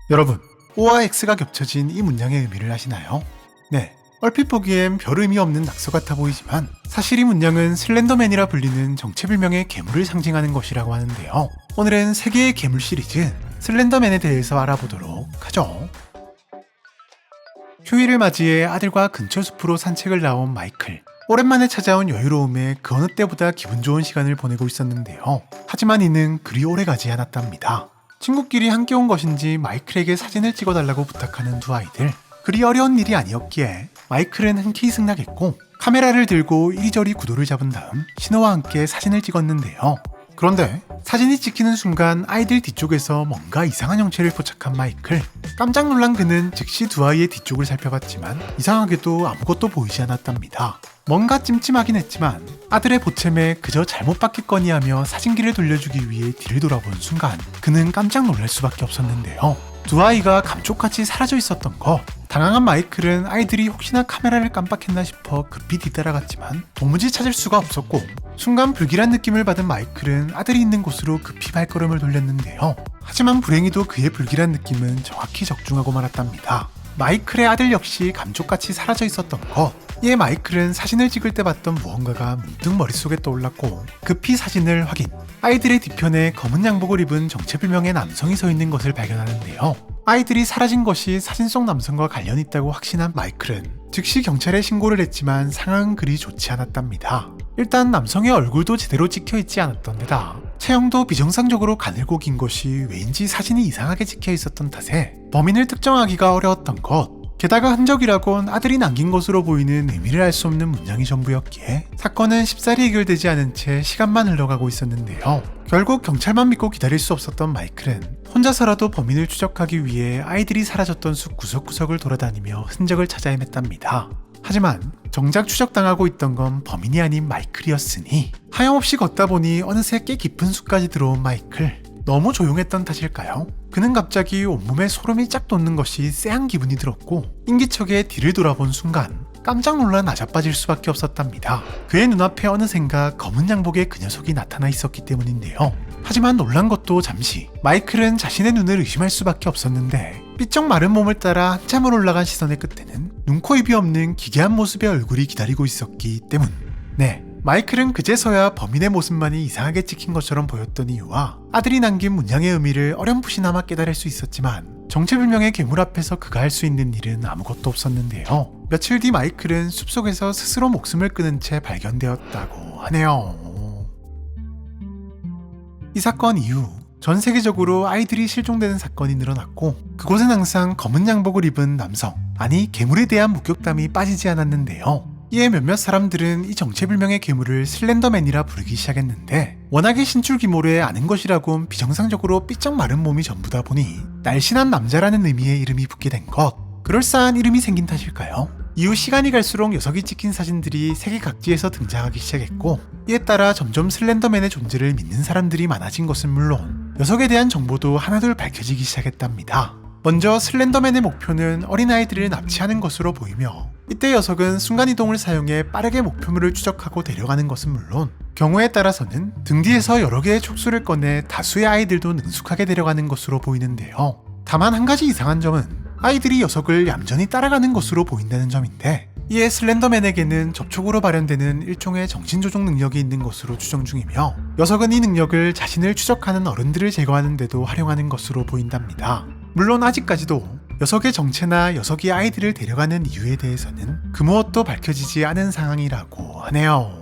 여러분, O와 X가 겹쳐진 이 문장의 의미를 아시나요? 네, 얼핏 보기엔 별 의미 없는 낙서 같아 보이지만 사실 이 문장은 슬렌더맨이라 불리는 정체불명의 괴물을 상징하는 것이라고 하는데요. 오늘은 세계의 괴물 시리즈 슬렌더맨에 대해서 알아보도록 하죠. 휴일을 맞이해 아들과 근처 숲으로 산책을 나온 마이클. 오랜만에 찾아온 여유로움에 그 어느 때보다 기분 좋은 시간을 보내고 있었는데요. 하지만 이는 그리 오래가지 않았답니다. 친구끼리 함께 온 것인지 마이클에게 사진을 찍어달라고 부탁하는 두 아이들. 그리 어려운 일이 아니었기에 마이클은 흔쾌히 승낙했고 카메라를 들고 이리저리 구도를 잡은 다음 신호와 함께 사진을 찍었는데요. 그런데 사진이 찍히는 순간 아이들 뒤쪽에서 뭔가 이상한 형체를 포착한 마이클. 깜짝 놀란 그는 즉시 두 아이의 뒤쪽을 살펴봤지만 이상하게도 아무것도 보이지 않았답니다. 뭔가 찜찜하긴 했지만 아들의 보챔에 그저 잘못 봤겠거니 하며 사진기를 돌려주기 위해 뒤를 돌아본 순간 그는 깜짝 놀랄 수밖에 없었는데요. 두 아이가 감쪽같이 사라져 있었던 것. 당황한 마이클은 아이들이 혹시나 카메라를 깜빡했나 싶어 급히 뒤따라갔지만 도무지 찾을 수가 없었고 순간 불길한 느낌을 받은 마이클은 아들이 있는 곳으로 급히 발걸음을 돌렸는데요. 하지만 불행히도 그의 불길한 느낌은 정확히 적중하고 말았답니다. 마이클의 아들 역시 감쪽같이 사라져 있었던 것. 이에 마이클은 사진을 찍을 때 봤던 무언가가 문득 머릿속에 떠올랐고 급히 사진을 확인. 아이들의 뒤편에 검은 양복을 입은 정체불명의 남성이 서 있는 것을 발견하는데요. 아이들이 사라진 것이 사진 속 남성과 관련이 있다고 확신한 마이클은 즉시 경찰에 신고를 했지만 상황은 그리 좋지 않았답니다. 일단 남성의 얼굴도 제대로 찍혀있지 않았던 데다 체형도 비정상적으로 가늘고 긴 것이 왜인지 사진이 이상하게 찍혀 있었던 탓에 범인을 특정하기가 어려웠던 것. 게다가 흔적이라곤 아들이 남긴 것으로 보이는 의미를 알 수 없는 문장이 전부였기에 사건은 쉽사리 해결되지 않은 채 시간만 흘러가고 있었는데요. 결국 경찰만 믿고 기다릴 수 없었던 마이클은 혼자서라도 범인을 추적하기 위해 아이들이 사라졌던 숲 구석구석을 돌아다니며 흔적을 찾아 헤맸답니다. 하지만 정작 추적당하고 있던 건 범인이 아닌 마이클이었으니 하염없이 걷다 보니 어느새 꽤 깊은 숲까지 들어온 마이클. 너무 조용했던 탓일까요? 그는 갑자기 온몸에 소름이 쫙 돋는 것이 쎄한 기분이 들었고 인기척에 뒤를 돌아본 순간 깜짝 놀라 나자빠질 수밖에 없었답니다. 그의 눈앞에 어느샌가 검은 양복의 그 녀석이 나타나 있었기 때문인데요. 하지만 놀란 것도 잠시. 마이클은 자신의 눈을 의심할 수밖에 없었는데 삐쩍 마른 몸을 따라 한참을 올라간 시선의 끝에는 눈, 코, 입이 없는 기괴한 모습의 얼굴이 기다리고 있었기 때문. 네, 마이클은 그제서야 범인의 모습만이 이상하게 찍힌 것처럼 보였던 이유와 아들이 남긴 문장의 의미를 어렴풋이나마 깨달을 수 있었지만 정체불명의 괴물 앞에서 그가 할 수 있는 일은 아무것도 없었는데요. 며칠 뒤 마이클은 숲속에서 스스로 목숨을 끊은 채 발견되었다고 하네요. 이 사건 이후 전 세계적으로 아이들이 실종되는 사건이 늘어났고 그곳엔 항상 검은 양복을 입은 남성, 아니 괴물에 대한 목격담이 빠지지 않았는데요. 이에 몇몇 사람들은 이 정체불명의 괴물을 슬렌더맨이라 부르기 시작했는데 워낙에 신출귀몰에 아는 것이라곤 비정상적으로 삐쩍 마른 몸이 전부다 보니 날씬한 남자라는 의미의 이름이 붙게 된 것. 그럴싸한 이름이 생긴 탓일까요? 이후 시간이 갈수록 녀석이 찍힌 사진들이 세계 각지에서 등장하기 시작했고 이에 따라 점점 슬렌더맨의 존재를 믿는 사람들이 많아진 것은 물론 녀석에 대한 정보도 하나둘 밝혀지기 시작했답니다. 먼저 슬렌더맨의 목표는 어린아이들을 납치하는 것으로 보이며 이때 녀석은 순간이동을 사용해 빠르게 목표물을 추적하고 데려가는 것은 물론 경우에 따라서는 등 뒤에서 여러 개의 촉수를 꺼내 다수의 아이들도 능숙하게 데려가는 것으로 보이는데요. 다만 한 가지 이상한 점은 아이들이 녀석을 얌전히 따라가는 것으로 보인다는 점인데 이에 슬렌더맨에게는 접촉으로 발현되는 일종의 정신조종 능력이 있는 것으로 추정 중이며 녀석은 이 능력을 자신을 추적하는 어른들을 제거하는 데도 활용하는 것으로 보인답니다. 물론 아직까지도 녀석의 정체나 녀석이 아이들을 데려가는 이유에 대해서는 그 무엇도 밝혀지지 않은 상황이라고 하네요.